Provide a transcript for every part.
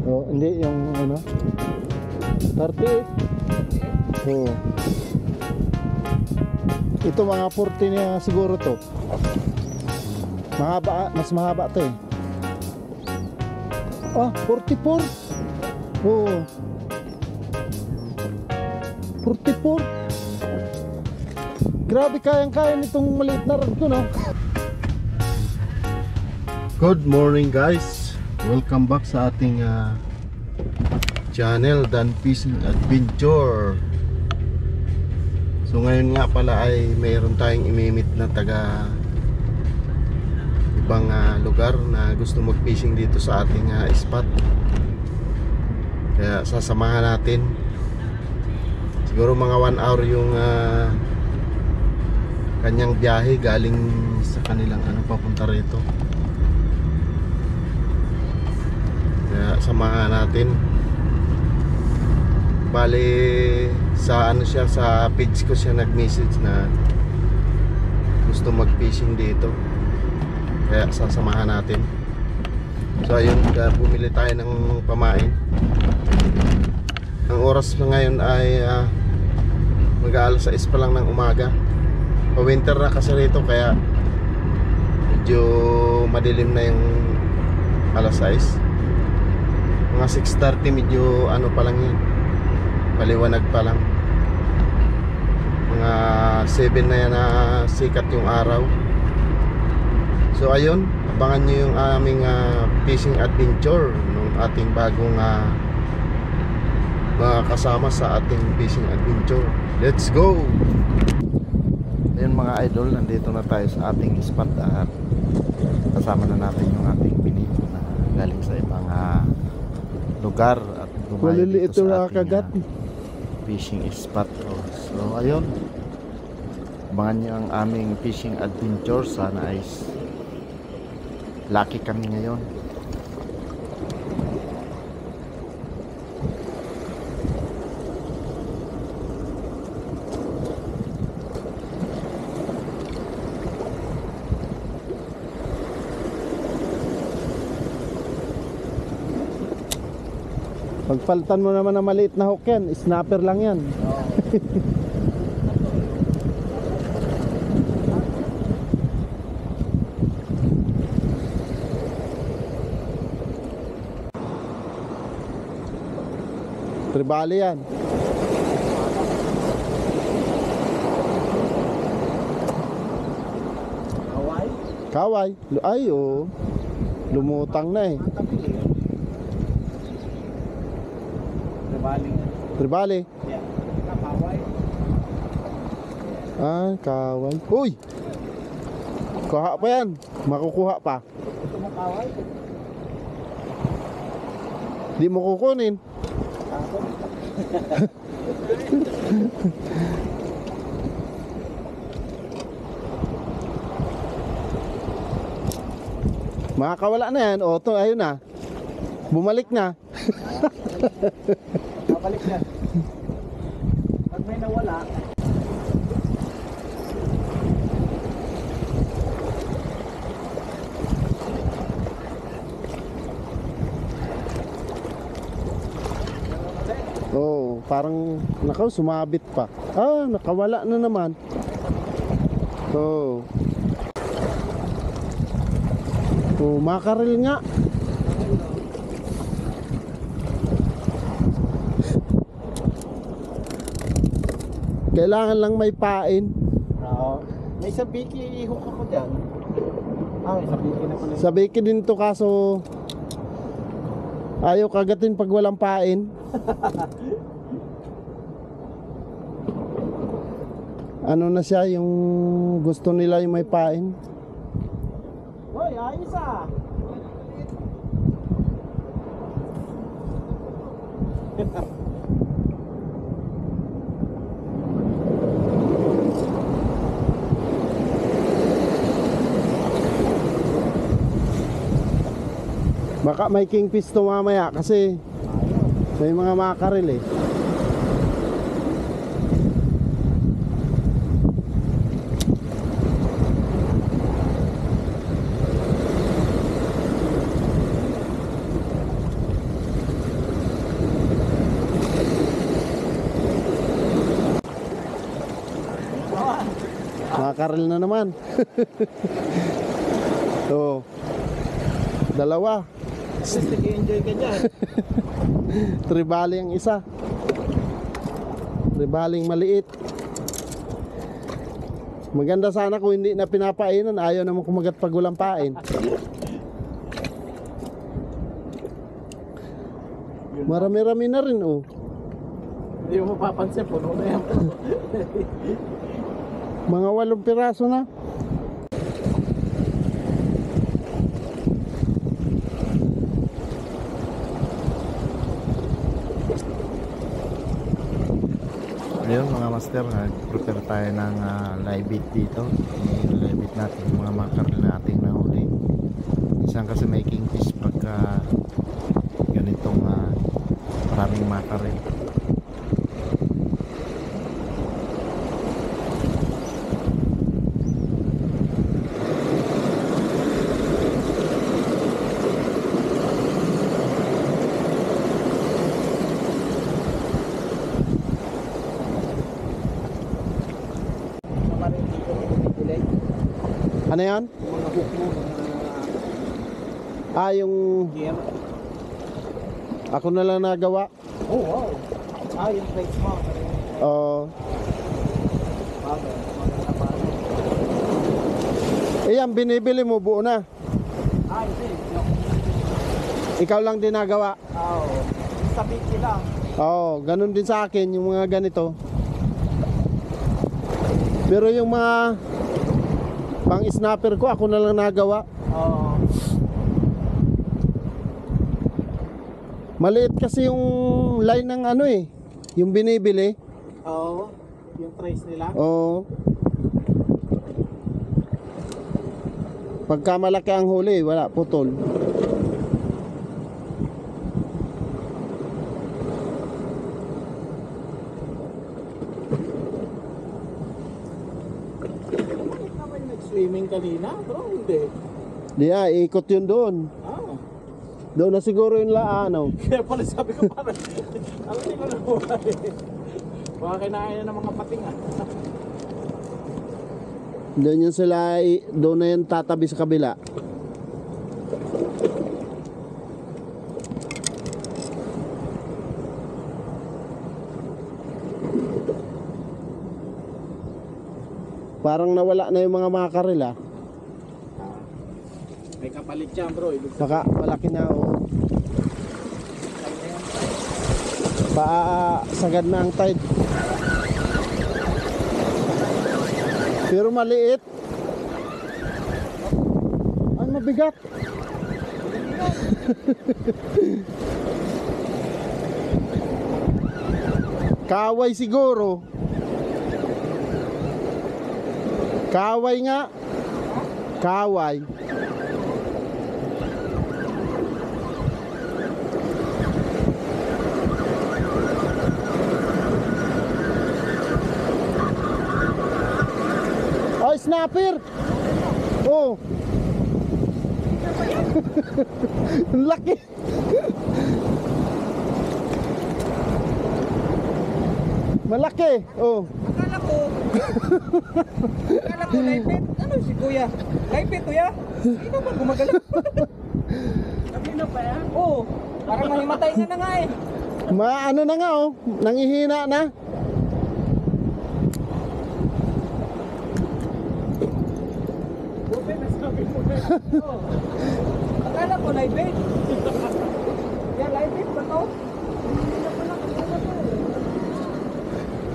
Oh, hindi yung ano 38. Oh. Ito mga 40 niya siguro to. Mahaba, mas mahaba to eh. Ah, 44. Oh. 44. Grabe, kayang-kaya nitong maliit na rod ko, no? Good morning guys. Welcome back sa ating channel, Dan Fishing Adventure. So ngayon nga pala ay mayroon tayong imimit na taga ibang lugar na gusto mag-fishing dito sa ating spot. Kaya sasamahan natin. Siguro mga 1 hour yung kanyang biyahe galing sa kanilang papunta rito. Kaya samahan natin. Bali sa siya, sa page ko siya nag-message na gusto mag-fishing dito. Kaya sasamahan natin. So ayun, bumili tayo ng pamain. Ang oras na ngayon ay mag-aalas 6 pa lang ng umaga. Pa-winter na kasi rito kaya medyo madilim na yung alas 6. Mga 6:30 medyo pa lang yun, paliwanag pa lang. Mga 7 na yan na sikat yung araw. So ayun, abangan nyo yung aming fishing adventure ng ating bagong mga kasama sa ating fishing adventure. Let's go! Ayun mga idol, nandito na tayo sa ating spot at kasama na natin yung ating pinip na galing sa ibang lugar at dumayo dito sa ating fishing spot. So ayun, abangan nyo ang aming fishing adventure. Sana ay lucky kami ngayon. Pagpalitan mo naman ng maliit na hook yan, snapper lang yan. Tribali yan. Kaway? Kaway? Ay oh, lumutang na eh. Tribali. Yeah. Kaway. Ah, kaway. Uy! Kuha pa yan. Makukuha pa. Gusto mo kaway? Di mo kukunin. Makakawala na yan. O, to, ayun na. Bumalik na. Babalik na. Pag may nawala, oh, parang sumabit pa. Ah, nakawala na naman. Oh. Oh, makarel nga. Kailangan lang may pain. Oo. May sabiki hook ako dyan. Ah, may sabiki na pala. Sabiki din to kaso ayaw kagatin pag walang pain. Ano na siya, yung gusto nila yung may pain. Hoy, ayos ah. Baka may kingfish to mamaya kasi may mga makarel eh. makarel na naman. So, dalawa. Nag-enjoy ka dyan. Tribali ang isa. Tribaling maliit. Maganda sana kung hindi na pinapainan. Ayaw naman kumagat pag walang pain. Marami-rami na rin, oh. Hindi mo mapapansin, puno na yan. Mga 8 piraso na. Ayun mga master, nag-prepare tayo ng live bait dito. I-live bait natin yung mga makarel nating nahuli. Isang kasi making fish pagka ganitong maraming makarel. Ano yan? Mga hook mo, Yung gear. ako na lang nagawa. Oh, wow. Yung plates mo. Maganda pa. Yan, binibili mo buo na. Hindi. Ikaw lang din nagawa. Sa biki lang. Ganun din sa akin yung mga ganito. Pero yung mga pang snapper ko, ako na lang nagawa. Maliit kasi yung line ng ano yung binibili. Yung trace nila. Pagka malaki ang huli, wala, putol. Swimming kanina, bro, hindi. Di ikot yun doon. Doon na siguro yung Kaya pala sabi ko parang, alam niyo na buhay. Baka kinain na ng mga pating Doon yun sila, doon na yun tatabi sa kabila. Parang nawala na yung mga makarel May kapalit yan, bro. Baka malaki na sagad na ang tide. Pero maliit. Ay, mabigat. Kaway siguro. Kaway nga. Kaway. Snapper. Ang laki. Malaki. Akala ko laipit. Ano si kuya? Laipit kuya? Hindi naman gumagalaw. Sabi pa yan? Parang mahimatay nga na nga Ano na nga nangihina na. Akala ko laipit. Yan, laipit ba to?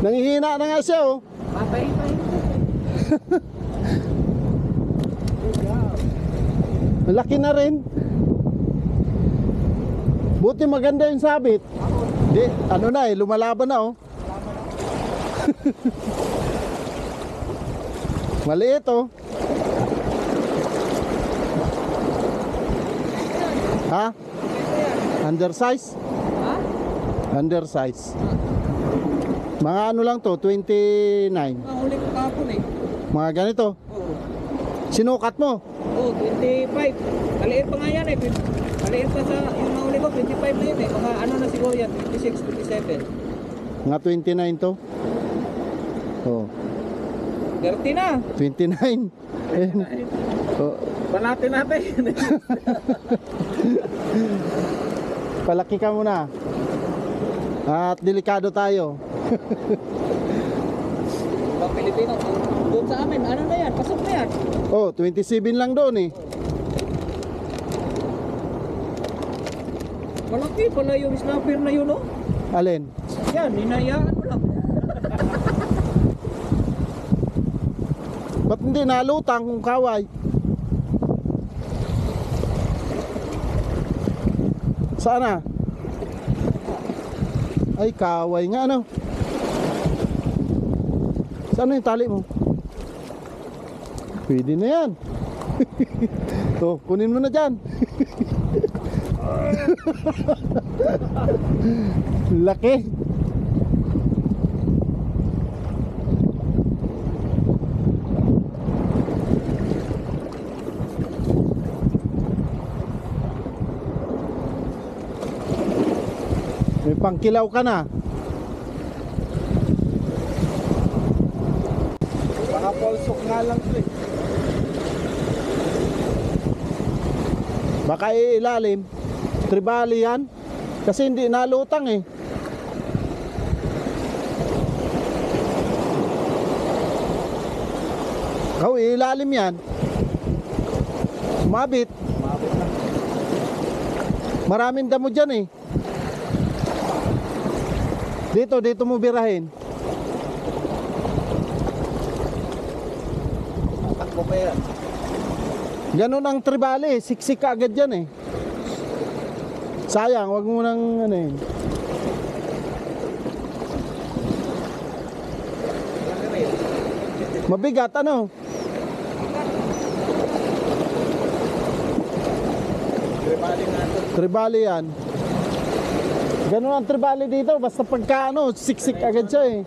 Nangihina na nga siya Patay. Malaki na rin. Buti maganda yung sabit. Di, lumalaban na Maliit Ha? Undersize? Undersize. Mga lang to, 29. Huli ko kahapon Mga ganito. Sinukat mo? 25. Maliit pa nga yan Maliit pa sa yung nahuli ko, 25 na yun Mga ano na siguro yan, 26, 27. Mga 29 to. 30 na. 29. Ayun. Oh, Banatin natin. palaki ka muna. At delikado tayo. Ibang Pilipino. Doon sa amin, ano na yan? Pasok na yan. Oh, 27 lang doon eh. Malaki pala yung snapper na yun, oh. Alin? Yan, hinayaan mo lang. Ba't hindi nalutang kung kaway? Saan na? Ay, kaway nga ano. Saan yung tali mo? Pwede na yan. Oh, kunin mo na dyan. Laki. May pangkilaw ka na. Baka polsok nga lang ito eh. Baka ilalim. Tribali yan. Kasi hindi nalutang eh. Ikaw ilalim yan. Umabit. Maraming damo dyan eh. Dito mo birahin. Takbo pa yan. Ganun ang tribali, siksik ka agad dyan eh. Sayang, wag mo nang ano yun. Mabigat ano? Tribali yan. Ganun ang tribali dito, basta pagka ano, siksik agad siya eh.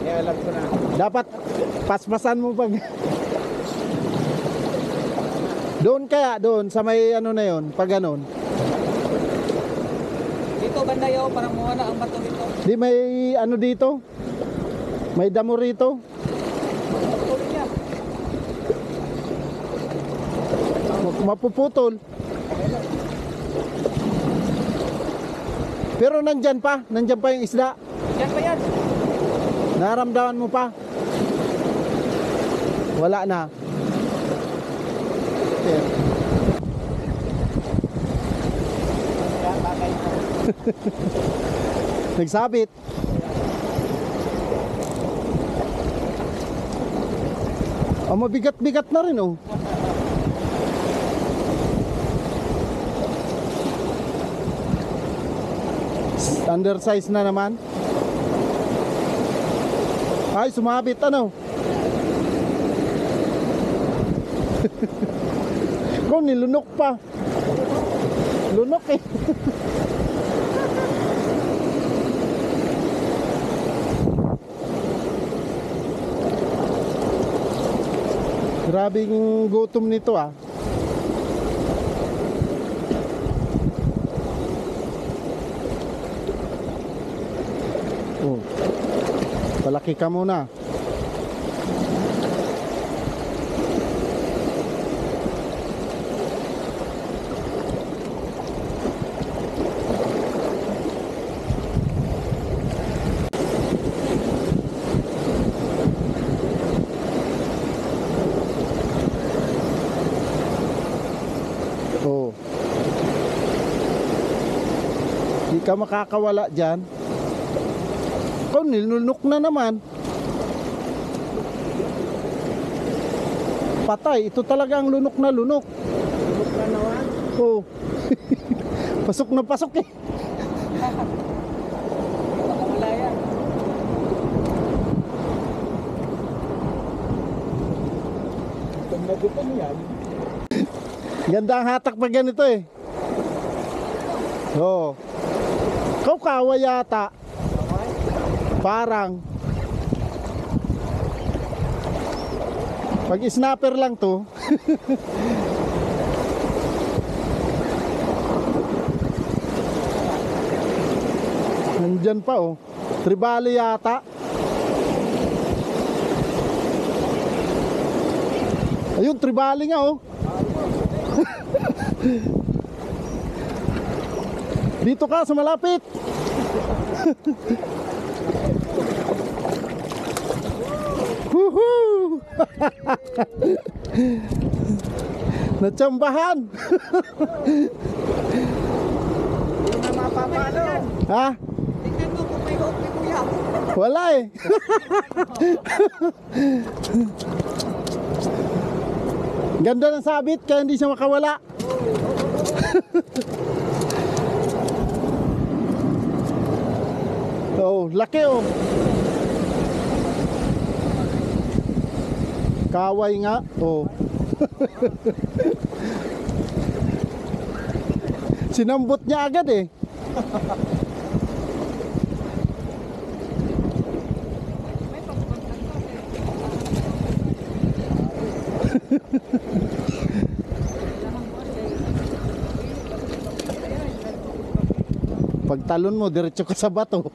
Alam ko na. Dapat paspasan mo pag doon kaya, doon sa may ano na yon, pag ganun. Dito banda yaw, parang mawala ang bato dito. Di may ano dito? May damo rito? Tuloy niya. Mapuputol. Pero nandyan pa yung isda. Yan pa yan. Naramdaman mo pa? Wala na. Okay. Nagsabit. Oh, mabigat-bigat na rin oh. Undersize na naman. Ay, sumabit ano. Kung nilunok pa. Lunok eh. Grabing gutom nito ah. Oh. Palaki ka muna. Oh. Di ka makakawala dyan. Ikaw nilunok na naman. Patay, ito talaga ang lunok na lunok. Lunok na naman. Oh. Pasok na pasok eh. Wala yan. Kung nagutom yan. Ganda ang hatak pag ganito eh. Oo. Ikaw kawa yata. Parang. Pag snapper lang to. Nandyan pa oh. Tribali yata. Ayun, tribali nga oh. Dito ka sa malapit. Woohoo! Natsambahan. Hindi na mapapalo. Ha? Tingnan mo kung may hook ni Kuya. Wala eh. Ganda ng sabit kaya hindi siya makawala. Oh, laki oh. Kaway nga. Oh. Sinambot niya agad eh. Pagtalon mo, diretso ka sa bato.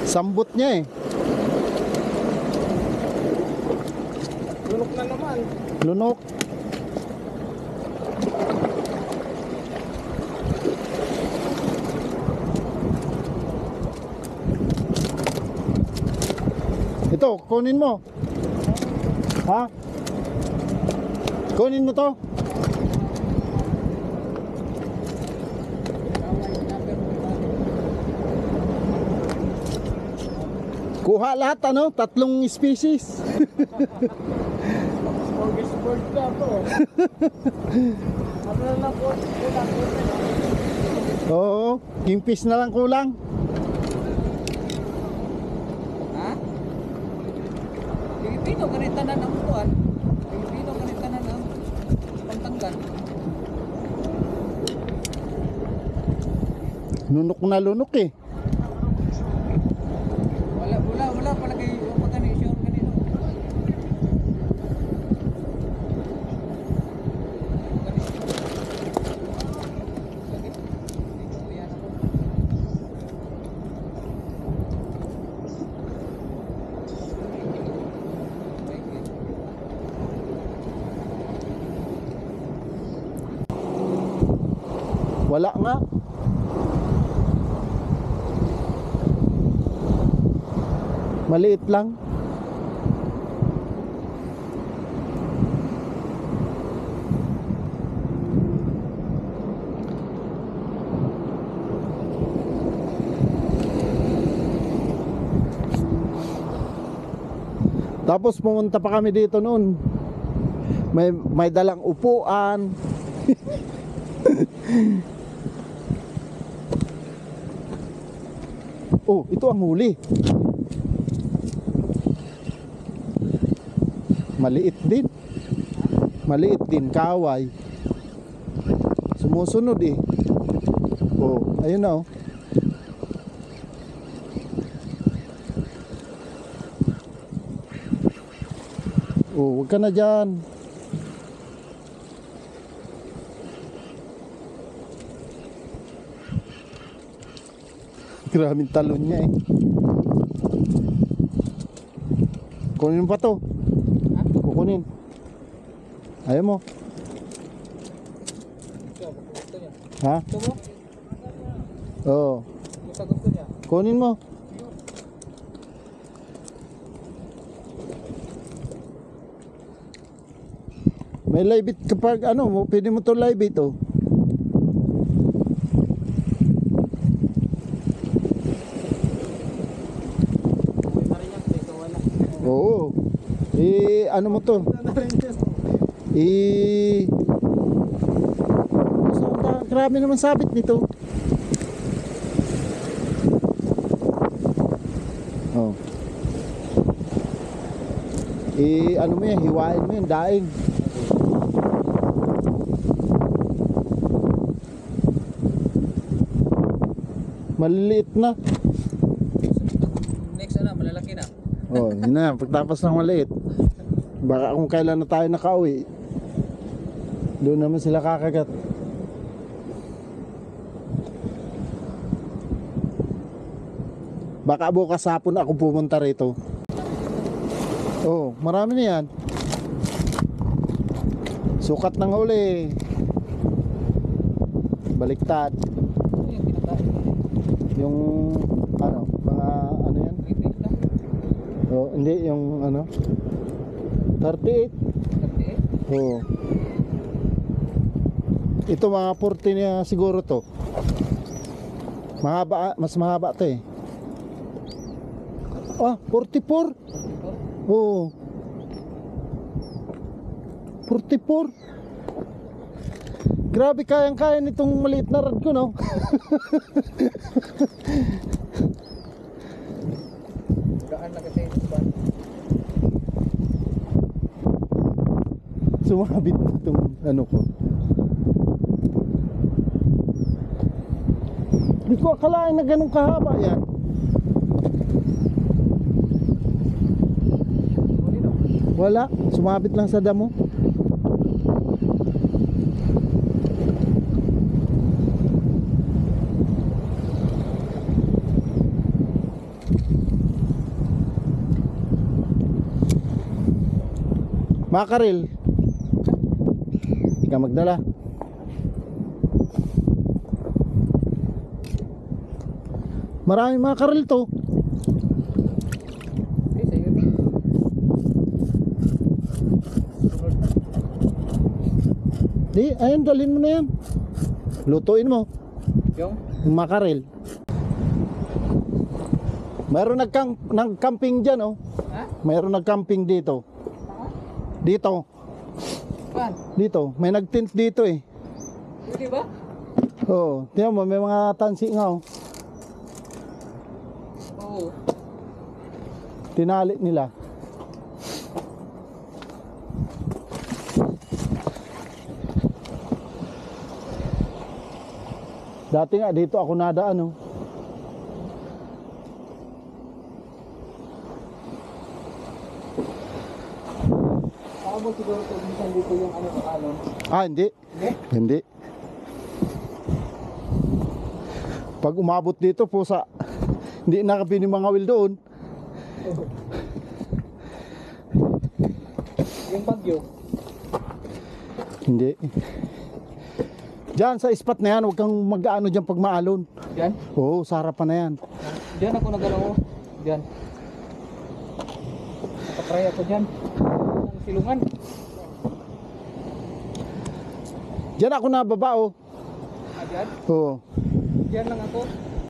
Sambot niya eh. Lunok na naman. Lunok. Ito, kunin mo. Ha? Kunin mo to. Kuha lahat ano, 3 species. Smorgasbord na to. Ano na lang po? Oo, kingfish na lang kulang. Ha? Pilipino ganito na ng tuwan. Pilipino ganito na ng pantanggal. Lunok na lunok eh. Wala pala kayo organisyon ganito. Wala nga. Maliit lang. Tapos pumunta pa kami dito noon. May dalang upuan. Oh, ito ang huli. Maliit din. Maliit din, kaway. Sumusunod eh. Oh, ayun na oh. Oh, huwag ka na dyan. Maraming talon niya eh. Kunin mo pa to. Ha? Kukunin. Ayaw mo. Gusto niya. Ha? Gusto mo? Oo. Gusto niya. Kunin mo. May live it kapag ano, pwede mo to live it oh. Oo. Ano mo to? Grabe naman sabit nito. Oh. Ano mo yan, hiwain mo yan, daing. Maliliit na. Next na, malalaki na. Oh, yun na, pagtapos ng maliit. Baka kung kailan na tayo nakauwi, doon naman sila kakagat. Baka bukas hapon ako pumunta rito. Oh, marami na yan. Sukat ng huli. Baliktad. Ano yung kinakain mo? Yung ano, mga ano yan? Ipis na. Oh, hindi yung ano. 38. 38. Oh. Ito mga 40 na siguro to. Mahaba, mas mahaba to eh. Ah, 44. Oo. 44. Grabe, kayang-kaya nitong maliit na rad ko, no? Gaan na kasi ito ba? Sumabit na itong ano ko. Hindi ko akalain na ganun kahaba yan. Huli no? Wala, sumabit lang sa damo. Makaril. Hindi ka magdala. Maraming makaril to. Eh, sa'yo ito. Sunod na. Di, ayun, dalhin mo na yan. Lutuin mo. Yung? Yung makaril. Mayroon nag-camping dyan, oh. Ha? Mayroon nag-camping dito. Tama? Dito. Saan? Dito. May nag-tent dito eh. Pwede ba? Oo. Tingnan mo, may mga tansi nga, oh. Oo. Tinali nila. Dati nga dito ako nadaan, oh. Ako mo siguro ito minsan dito yung ano sa alon. Ah, hindi. Hindi? Hindi. Pag umabot dito po sa hindi nakapini mga wil doon. Yung bagyo. Hindi. Diyan sa spot na yan, huwag kang mag-ano dyan pag maalon. Diyan? Oo, sa harapan na yan. Diyan ako nagalaw. Diyan. Nakatry ako diyan. Ang silungan. Diyan ako nababa, oh. Ah, diyan? Oo. Diyan lang ako.